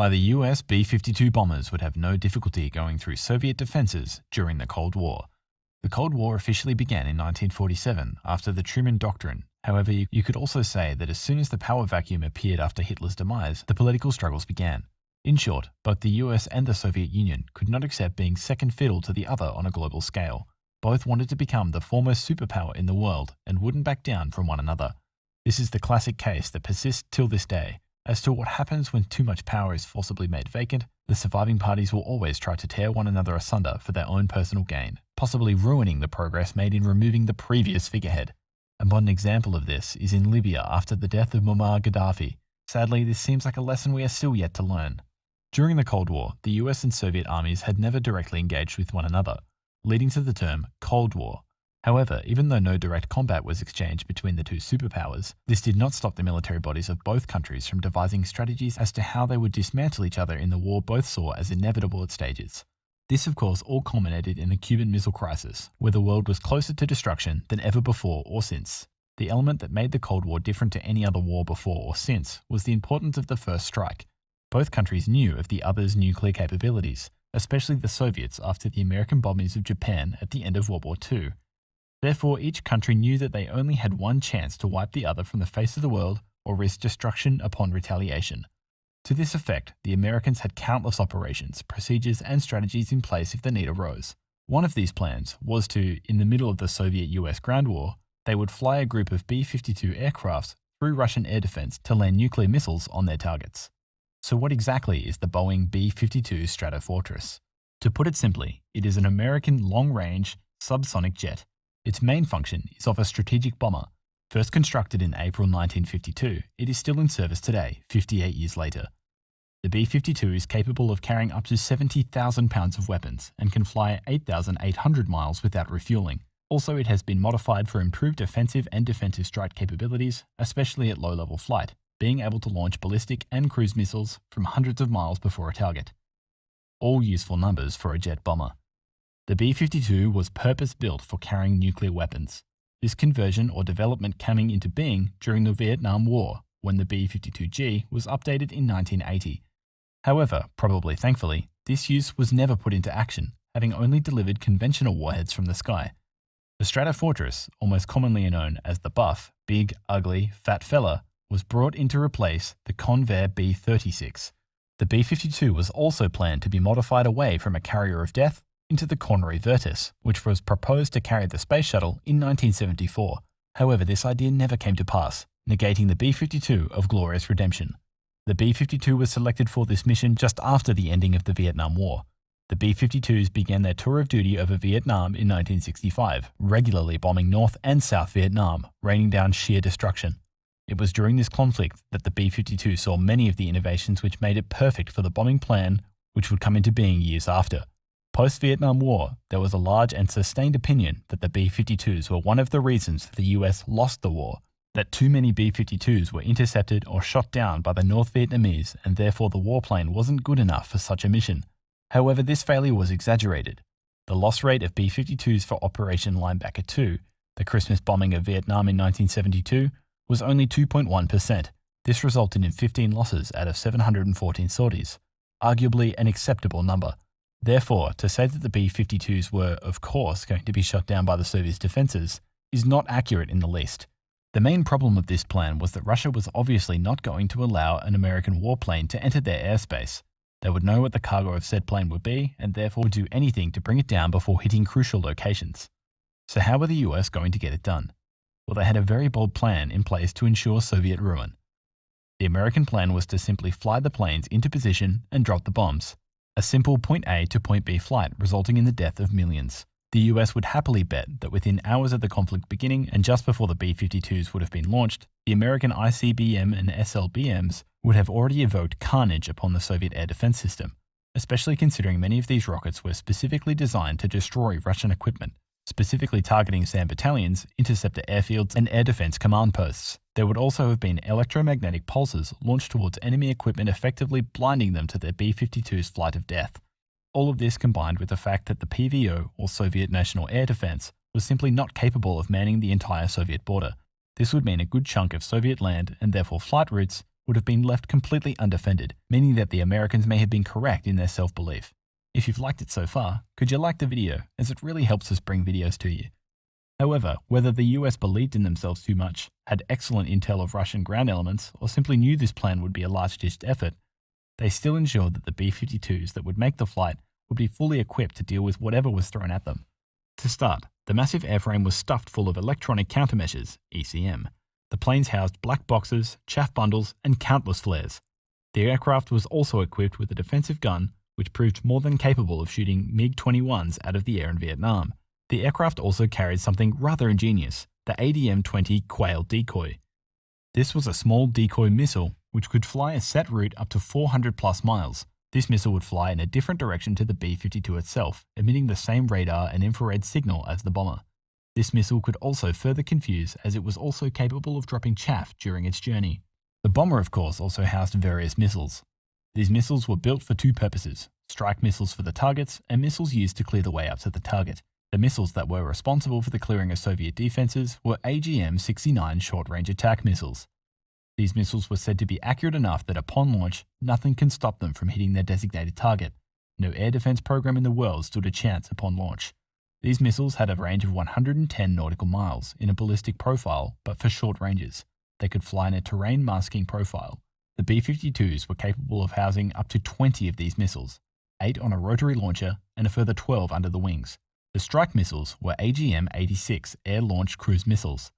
why the US B-52 bombers would have no difficulty going through Soviet defenses during the Cold War. The Cold War officially began in 1947 after the Truman Doctrine. However, you could also say that as soon as the power vacuum appeared after Hitler's demise, the political struggles began. In short, both the US and the Soviet Union could not accept being second fiddle to the other on a global scale. Both wanted to become the foremost superpower in the world and wouldn't back down from one another. This is the classic case that persists till this day. As to what happens when too much power is forcibly made vacant, the surviving parties will always try to tear one another asunder for their own personal gain, possibly ruining the progress made in removing the previous figurehead. A modern example of this is in Libya after the death of Muammar Gaddafi. Sadly, this seems like a lesson we are still yet to learn. During the Cold War, the US and Soviet armies had never directly engaged with one another, leading to the term Cold War. However, even though no direct combat was exchanged between the two superpowers, this did not stop the military bodies of both countries from devising strategies as to how they would dismantle each other in the war both saw as inevitable at stages. This, of course, all culminated in the Cuban Missile Crisis, where the world was closer to destruction than ever before or since. The element that made the Cold War different to any other war before or since was the importance of the first strike. Both countries knew of the other's nuclear capabilities, especially the Soviets after the American bombings of Japan at the end of World War II. Therefore, each country knew that they only had one chance to wipe the other from the face of the world or risk destruction upon retaliation. To this effect, the Americans had countless operations, procedures, and strategies in place if the need arose. One of these plans was to, in the middle of the Soviet-US ground war, they would fly a group of B-52 aircrafts through Russian air defense to land nuclear missiles on their targets. So what exactly is the Boeing B-52 Stratofortress? To put it simply, it is an American long-range subsonic jet. Its main function is of a strategic bomber. First constructed in April 1952, it is still in service today, 58 years later. The B-52 is capable of carrying up to 70,000 pounds of weapons and can fly 8,800 miles without refueling. Also, it has been modified for improved offensive and defensive strike capabilities, especially at low-level flight, being able to launch ballistic and cruise missiles from hundreds of miles before a target. All useful numbers for a jet bomber. The B-52 was purpose-built for carrying nuclear weapons. This conversion or development coming into being during the Vietnam War, when the B-52G was updated in 1980. However, probably thankfully, this use was never put into action, having only delivered conventional warheads from the sky. The Stratofortress, almost commonly known as the Buff, Big, Ugly, Fat Fella, was brought in to replace the CONVAIR B-36. The B-52 was also planned to be modified away from a carrier of death into the Conroy Virtus, which was proposed to carry the space shuttle in 1974. However, this idea never came to pass, negating the B-52 of glorious redemption. The B-52 was selected for this mission just after the ending of the Vietnam War. The B-52s began their tour of duty over Vietnam in 1965, regularly bombing North and South Vietnam, raining down sheer destruction. It was during this conflict that the B-52 saw many of the innovations which made it perfect for the bombing plan which would come into being years after. Post-Vietnam War, there was a large and sustained opinion that the B-52s were one of the reasons the US lost the war, that too many B-52s were intercepted or shot down by the North Vietnamese and therefore the warplane wasn't good enough for such a mission. However, this failure was exaggerated. The loss rate of B-52s for Operation Linebacker 2, the Christmas bombing of Vietnam in 1972, was only 2.1%. This resulted in 15 losses out of 714 sorties, arguably an acceptable number. Therefore, to say that the B-52s were, of course, going to be shot down by the Soviet defenses is not accurate in the least. The main problem of this plan was that Russia was obviously not going to allow an American warplane to enter their airspace. They would know what the cargo of said plane would be and therefore would do anything to bring it down before hitting crucial locations. So how were the US going to get it done? Well, they had a very bold plan in place to ensure Soviet ruin. The American plan was to simply fly the planes into position and drop the bombs. A simple point A to point B flight resulting in the death of millions. The US would happily bet that within hours of the conflict beginning and just before the B-52s would have been launched, the American ICBM and SLBMs would have already evoked carnage upon the Soviet air defense system, especially considering many of these rockets were specifically designed to destroy Russian equipment, specifically targeting SAM battalions, interceptor airfields, and air defense command posts. There would also have been electromagnetic pulses launched towards enemy equipment, effectively blinding them to their B-52's flight of death. All of this combined with the fact that the PVO, or Soviet National Air Defense, was simply not capable of manning the entire Soviet border. This would mean a good chunk of Soviet land and therefore flight routes would have been left completely undefended, meaning that the Americans may have been correct in their self-belief. If you've liked it so far, could you like the video, as it really helps us bring videos to you. However, whether the US believed in themselves too much, had excellent intel of Russian ground elements, or simply knew this plan would be a large-ditched effort, they still ensured that the B-52s that would make the flight would be fully equipped to deal with whatever was thrown at them. To start, the massive airframe was stuffed full of electronic countermeasures, ECM. The planes housed black boxes, chaff bundles, and countless flares. The aircraft was also equipped with a defensive gun, which proved more than capable of shooting MiG-21s out of the air in Vietnam. The aircraft also carried something rather ingenious, the ADM-20 Quail decoy. This was a small decoy missile which could fly a set route up to 400 plus miles. This missile would fly in a different direction to the B-52 itself, emitting the same radar and infrared signal as the bomber. This missile could also further confuse, as it was also capable of dropping chaff during its journey. The bomber, of course, also housed various missiles. These missiles were built for two purposes: strike missiles for the targets and missiles used to clear the way up to the target. The missiles that were responsible for the clearing of Soviet defenses were AGM-69 short-range attack missiles. These missiles were said to be accurate enough that upon launch, nothing can stop them from hitting their designated target. No air defense program in the world stood a chance upon launch. These missiles had a range of 110 nautical miles in a ballistic profile, but for short ranges. They could fly in a terrain masking profile. The B-52s were capable of housing up to 20 of these missiles, 8 on a rotary launcher and a further 12 under the wings. The strike missiles were AGM-86 air-launched cruise missiles.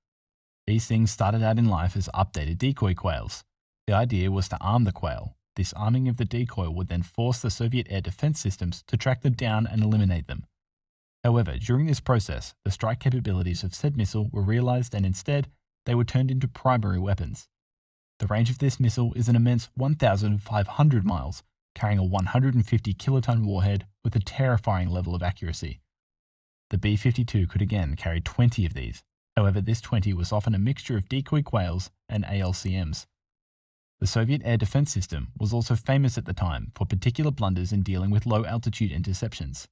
These things started out in life as updated decoy quails. The idea was to arm the quail. This arming of the decoy would then force the Soviet air defense systems to track them down and eliminate them. However, during this process, the strike capabilities of said missile were realized, and instead, they were turned into primary weapons. The range of this missile is an immense 1,500 miles, carrying a 150 kiloton warhead with a terrifying level of accuracy. The B-52 could again carry 20 of these. However, this 20 was often a mixture of decoy quails and ALCMs. The Soviet air defense system was also famous at the time for particular blunders in dealing with low-altitude interceptions,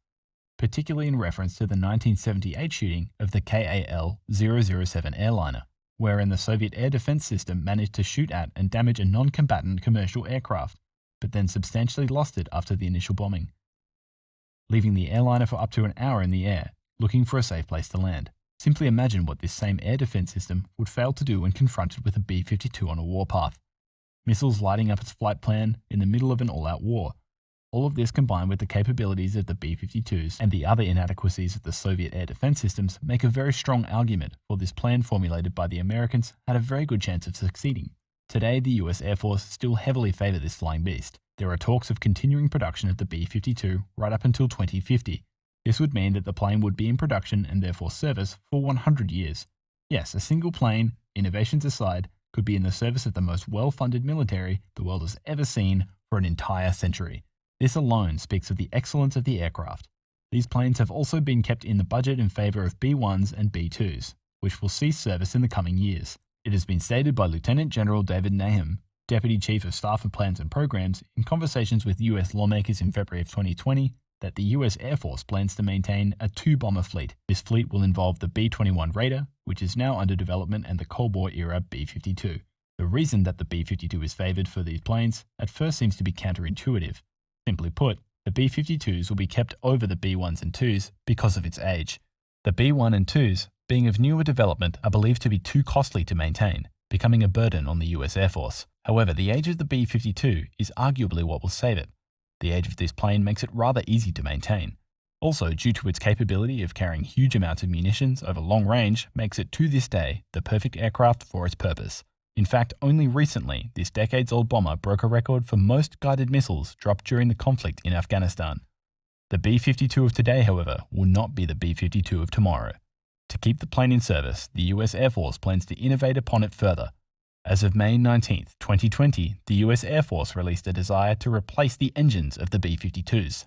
particularly in reference to the 1978 shooting of the KAL-007 airliner, wherein the Soviet air defense system managed to shoot at and damage a non-combatant commercial aircraft, but then substantially lost it after the initial bombing, leaving the airliner for up to an hour in the air, looking for a safe place to land. Simply imagine what this same air defense system would fail to do when confronted with a B-52 on a warpath. Missiles lighting up its flight plan in the middle of an all-out war. All of this combined with the capabilities of the B-52s and the other inadequacies of the Soviet air defense systems make a very strong argument for this plan formulated by the Americans had a very good chance of succeeding. Today, the US Air Force still heavily favor this flying beast. There are talks of continuing production of the B-52 right up until 2050. This would mean that the plane would be in production and therefore service for 100 years. Yes, a single plane, innovations aside, could be in the service of the most well-funded military the world has ever seen for an entire century. This alone speaks of the excellence of the aircraft. These planes have also been kept in the budget in favor of B-1s and B-2s, which will cease service in the coming years. It has been stated by Lieutenant General David Nahum, Deputy Chief of Staff of Plans and Programs, in conversations with US lawmakers in February of 2020, that the US Air Force plans to maintain a 2-bomber fleet. This fleet will involve the B-21 Raider, which is now under development, and the Cold War era B-52. The reason that the B-52 is favored for these planes at first seems to be counterintuitive. Simply put, the B-52s will be kept over the B-1s and 2s because of its age. The B-1 and 2s, being of newer development, are believed to be too costly to maintain, becoming a burden on the US Air Force. However, the age of the B-52 is arguably what will save it. The age of this plane makes it rather easy to maintain. Also, due to its capability of carrying huge amounts of munitions over long range, makes it to this day the perfect aircraft for its purpose. In fact, only recently, this decades-old bomber broke a record for most guided missiles dropped during the conflict in Afghanistan. The B-52 of today, however, will not be the B-52 of tomorrow. To keep the plane in service, the US Air Force plans to innovate upon it further. As of May 19, 2020, the US Air Force released a desire to replace the engines of the B-52s.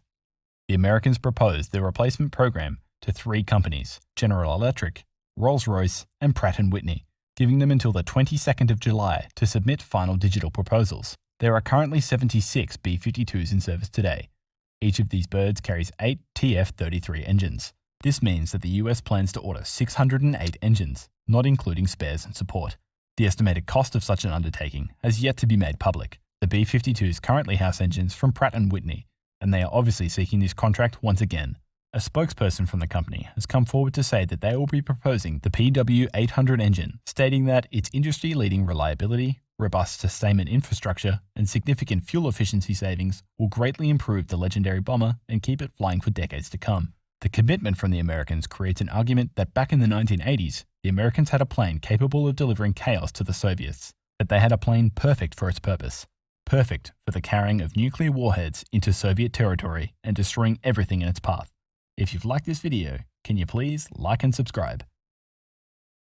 The Americans proposed the replacement program to 3 companies, General Electric, ROLLS-ROYCE, and Pratt & Whitney, giving them until the 22nd of July to submit final digital proposals. There are currently 76 B-52s in service today. Each of these birds carries 8 TF-33 engines. This means that the US plans to order 608 engines, not including spares and support. The estimated cost of such an undertaking has yet to be made public. The B52s currently house engines from Pratt & Whitney, and they are obviously seeking this contract once again. A spokesperson from the company has come forward to say that they will be proposing the PW800 engine, stating that its industry-leading reliability, robust sustainment infrastructure, and significant fuel efficiency savings will greatly improve the legendary bomber and keep it flying for decades to come. The commitment from the Americans creates an argument that back in the 1980s, the Americans had a plane capable of delivering chaos to the Soviets, that they had a plane perfect for its purpose, perfect for the carrying of nuclear warheads into Soviet territory and destroying everything in its path. If you've liked this video, can you please like and subscribe?